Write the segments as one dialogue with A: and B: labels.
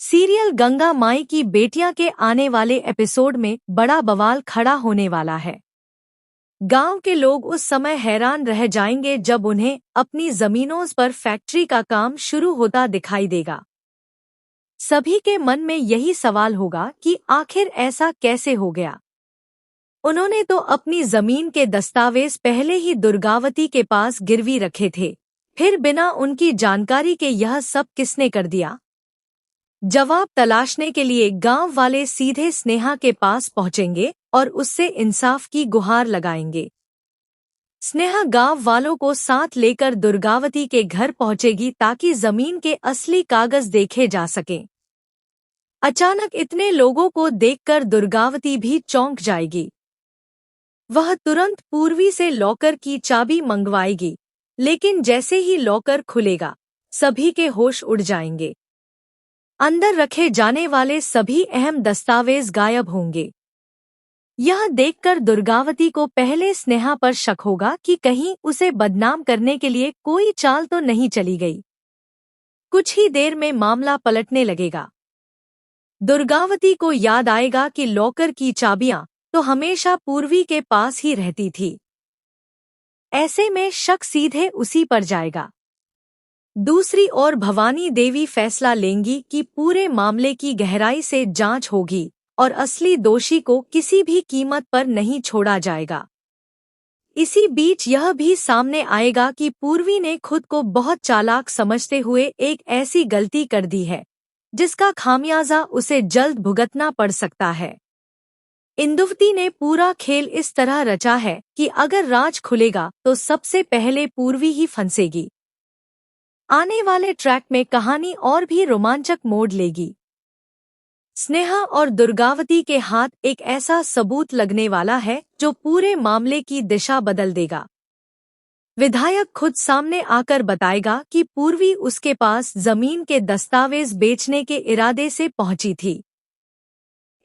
A: Serial Ganga माई की बेटियां के आने वाले एपिसोड में बड़ा बवाल खड़ा होने वाला है। गांव के लोग उस समय हैरान रह जाएंगे जब उन्हें अपनी जमीनों पर फैक्ट्री का काम शुरू होता दिखाई देगा। सभी के मन में यही सवाल होगा कि आखिर ऐसा कैसे हो गया। उन्होंने तो अपनी जमीन के दस्तावेज पहले ही दुर्गावती के पास गिरवी रखे थे, फिर बिना उनकी जानकारी के यह सब किसने कर दिया? जवाब तलाशने के लिए गांव वाले सीधे स्नेहा के पास पहुंचेंगे और उससे इंसाफ की गुहार लगाएंगे। स्नेहा गांव वालों को साथ लेकर दुर्गावती के घर पहुंचेगी ताकि जमीन के असली कागज देखे जा सकें। अचानक इतने लोगों को देखकर दुर्गावती भी चौंक जाएगी। वह तुरंत पूर्वी से लॉकर की चाबी मंगवाएगी, लेकिन जैसे ही लॉकर खुलेगा सभी के होश उड़ जाएंगे। अंदर रखे जाने वाले सभी अहम दस्तावेज गायब होंगे। यह देखकर दुर्गावती को पहले स्नेहा पर शक होगा कि कहीं उसे बदनाम करने के लिए कोई चाल तो नहीं चली गई। कुछ ही देर में मामला पलटने लगेगा। दुर्गावती को याद आएगा कि लॉकर की चाबियां तो हमेशा पूर्वी के पास ही रहती थी। ऐसे में शक सीधे उसी पर जाएगा। दूसरी ओर भवानी देवी फैसला लेंगी कि पूरे मामले की गहराई से जांच होगी और असली दोषी को किसी भी कीमत पर नहीं छोड़ा जाएगा। इसी बीच यह भी सामने आएगा कि पूर्वी ने खुद को बहुत चालाक समझते हुए एक ऐसी गलती कर दी है जिसका खामियाजा उसे जल्द भुगतना पड़ सकता है। इंदुवती ने पूरा खेल इस तरह रचा है कि अगर राज खुलेगा तो सबसे पहले पूर्वी ही फंसेगी। आने वाले ट्रैक में कहानी और भी रोमांचक मोड़ लेगी। स्नेहा और दुर्गावती के हाथ एक ऐसा सबूत लगने वाला है जो पूरे मामले की दिशा बदल देगा। विधायक खुद सामने आकर बताएगा कि पूर्वी उसके पास जमीन के दस्तावेज बेचने के इरादे से पहुंची थी।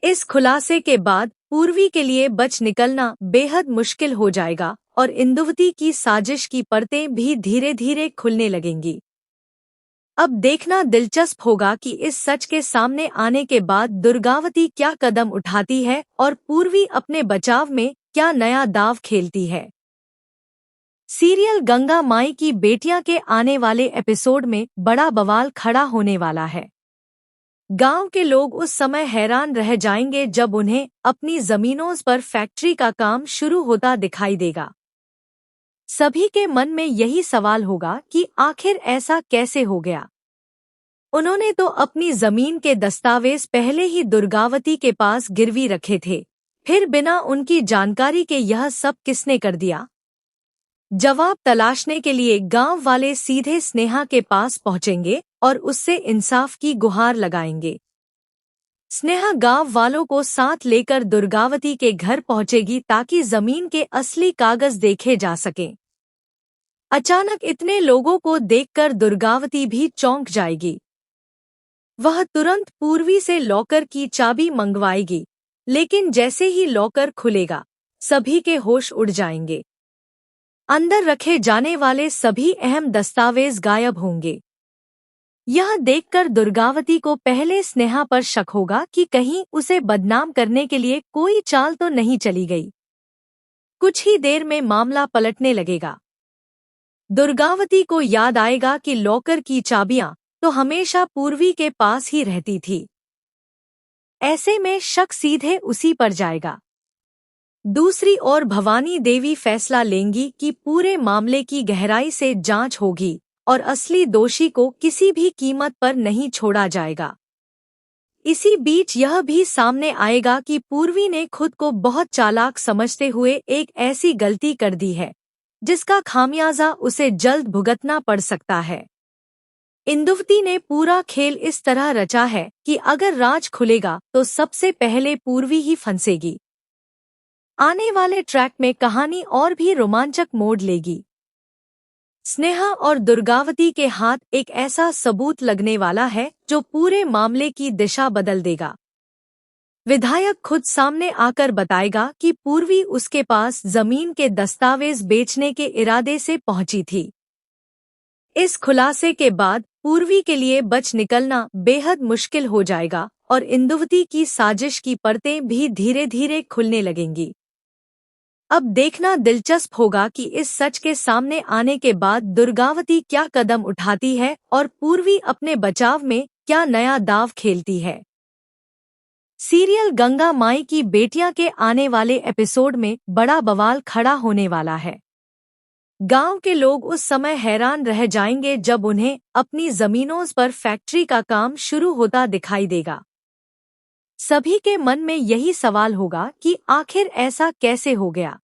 A: इस खुलासे के बाद पूर्वी के लिए बच निकलना बेहद मुश्किल हो जाएगा और इंदुवती की साजिश की परतें भी धीरे धीरे खुलने लगेंगी। अब देखना दिलचस्प होगा कि इस सच के सामने आने के बाद दुर्गावती क्या कदम उठाती है और पूर्वी अपने बचाव में क्या नया दांव खेलती है। सीरियल गंगा माई की बेटियां के आने वाले एपिसोड में बड़ा बवाल खड़ा होने वाला है। गांव के लोग उस समय हैरान रह जाएंगे जब उन्हें अपनी जमीनों पर फैक्ट्री का काम शुरू होता दिखाई देगा। सभी के मन में यही सवाल होगा कि आखिर ऐसा कैसे हो गया। उन्होंने तो अपनी जमीन के दस्तावेज पहले ही दुर्गावती के पास गिरवी रखे थे, फिर बिना उनकी जानकारी के यह सब किसने कर दिया? जवाब तलाशने के लिए गांव वाले सीधे स्नेहा के पास पहुंचेंगे और उससे इंसाफ की गुहार लगाएंगे। स्नेहा गांव वालों को साथ लेकर दुर्गावती के घर पहुंचेगी ताकि जमीन के असली कागज देखे जा सकें। अचानक इतने लोगों को देखकर दुर्गावती भी चौंक जाएगी। वह तुरंत पूर्वी से लॉकर की चाबी मंगवाएगी, लेकिन जैसे ही लॉकर खुलेगा सभी के होश उड़ जाएंगे। अंदर रखे जाने वाले सभी अहम दस्तावेज गायब होंगे। यह देखकर दुर्गावती को पहले स्नेहा पर शक होगा कि कहीं उसे बदनाम करने के लिए कोई चाल तो नहीं चली गई। कुछ ही देर में मामला पलटने लगेगा। दुर्गावती को याद आएगा कि लॉकर की चाबियां तो हमेशा पूर्वी के पास ही रहती थी। ऐसे में शक सीधे उसी पर जाएगा। दूसरी ओर भवानी देवी फैसला लेंगी कि पूरे मामले की गहराई से जांच होगी और असली दोषी को किसी भी कीमत पर नहीं छोड़ा जाएगा। इसी बीच यह भी सामने आएगा कि पूर्वी ने खुद को बहुत चालाक समझते हुए एक ऐसी गलती कर दी है जिसका खामियाजा उसे जल्द भुगतना पड़ सकता है। इंदुवती ने पूरा खेल इस तरह रचा है कि अगर राज खुलेगा तो सबसे पहले पूर्वी ही फंसेगी। आने वाले ट्रैक में कहानी और भी रोमांचक मोड़ लेगी। स्नेहा और दुर्गावती के हाथ एक ऐसा सबूत लगने वाला है जो पूरे मामले की दिशा बदल देगा। विधायक खुद सामने आकर बताएगा कि पूर्वी उसके पास जमीन के दस्तावेज बेचने के इरादे से पहुंची थी। इस खुलासे के बाद पूर्वी के लिए बच निकलना बेहद मुश्किल हो जाएगा और इंदुवती की साजिश की परतें भी धीरे धीरे खुलने लगेंगी। अब देखना दिलचस्प होगा कि इस सच के सामने आने के बाद दुर्गावती क्या कदम उठाती है और पूर्वी अपने बचाव में क्या नया दांव खेलती है। सीरियल गंगा माई की बेटियां के आने वाले एपिसोड में बड़ा बवाल खड़ा होने वाला है। गांव के लोग उस समय हैरान रह जाएंगे जब उन्हें अपनी जमीनों पर फैक्ट्री का काम शुरू होता दिखाई देगा। सभी के मन में यही सवाल होगा कि आखिर ऐसा कैसे हो गया।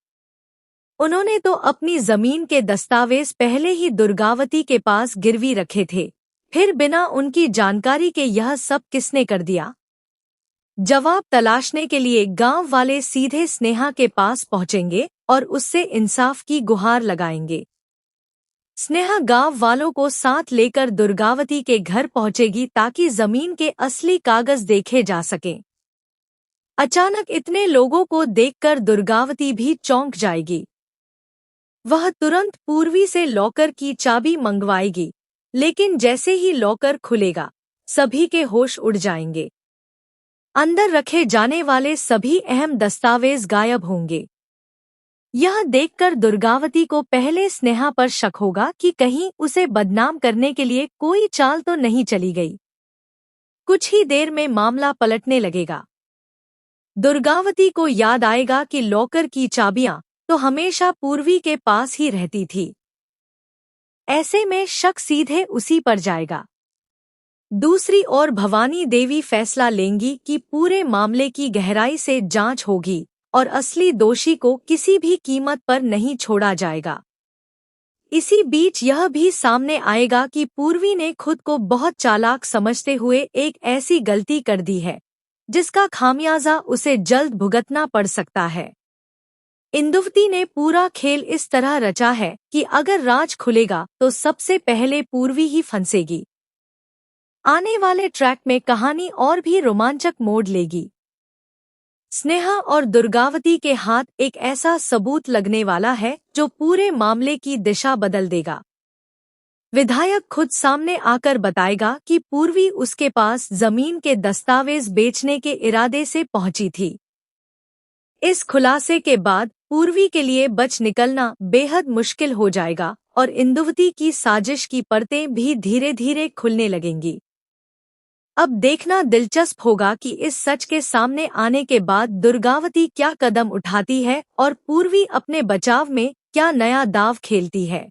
A: उन्होंने तो अपनी जमीन के दस्तावेज पहले ही दुर्गावती के पास गिरवी रखे थे, फिर बिना उनकी जानकारी के यह सब किसने कर दिया? जवाब तलाशने के लिए गांव वाले सीधे स्नेहा के पास पहुंचेंगे और उससे इंसाफ की गुहार लगाएंगे। स्नेहा गांव वालों को साथ लेकर दुर्गावती के घर पहुंचेगी ताकि जमीन के असली कागज देखे जा सकें। अचानक इतने लोगों को देखकर दुर्गावती भी चौंक जाएगी। वह तुरंत पूर्वी से लॉकर की चाबी मंगवाएगी, लेकिन जैसे ही लॉकर खुलेगा सभी के होश उड़ जाएंगे। अंदर रखे जाने वाले सभी अहम दस्तावेज गायब होंगे। यह देखकर दुर्गावती को पहले स्नेहा पर शक होगा कि कहीं उसे बदनाम करने के लिए कोई चाल तो नहीं चली गई। कुछ ही देर में मामला पलटने लगेगा। दुर्गावती को याद आएगा कि लॉकर की चाबियां तो हमेशा पूर्वी के पास ही रहती थी। ऐसे में शक सीधे उसी पर जाएगा। दूसरी ओर भवानी देवी फैसला लेंगी कि पूरे मामले की गहराई से जांच होगी और असली दोषी को किसी भी कीमत पर नहीं छोड़ा जाएगा। इसी बीच यह भी सामने आएगा कि पूर्वी ने खुद को बहुत चालाक समझते हुए एक ऐसी गलती कर दी है जिसका खामियाजा उसे जल्द भुगतना पड़ सकता है। इंदुवती ने पूरा खेल इस तरह रचा है कि अगर राज खुलेगा तो सबसे पहले पूर्वी ही फंसेगी। आने वाले ट्रैक में कहानी और भी रोमांचक मोड़ लेगी। स्नेहा और दुर्गावती के हाथ एक ऐसा सबूत लगने वाला है जो पूरे मामले की दिशा बदल देगा। विधायक खुद सामने आकर बताएगा कि पूर्वी उसके पास जमीन के दस्तावेज बेचने के इरादे से पहुंची थी। इस खुलासे के बाद पूर्वी के लिए बच निकलना बेहद मुश्किल हो जाएगा और इंदुवती की साजिश की परतें भी धीरे धीरे खुलने लगेंगी। अब देखना दिलचस्प होगा कि इस सच के सामने आने के बाद दुर्गावती क्या कदम उठाती है और पूर्वी अपने बचाव में क्या नया दांव खेलती है।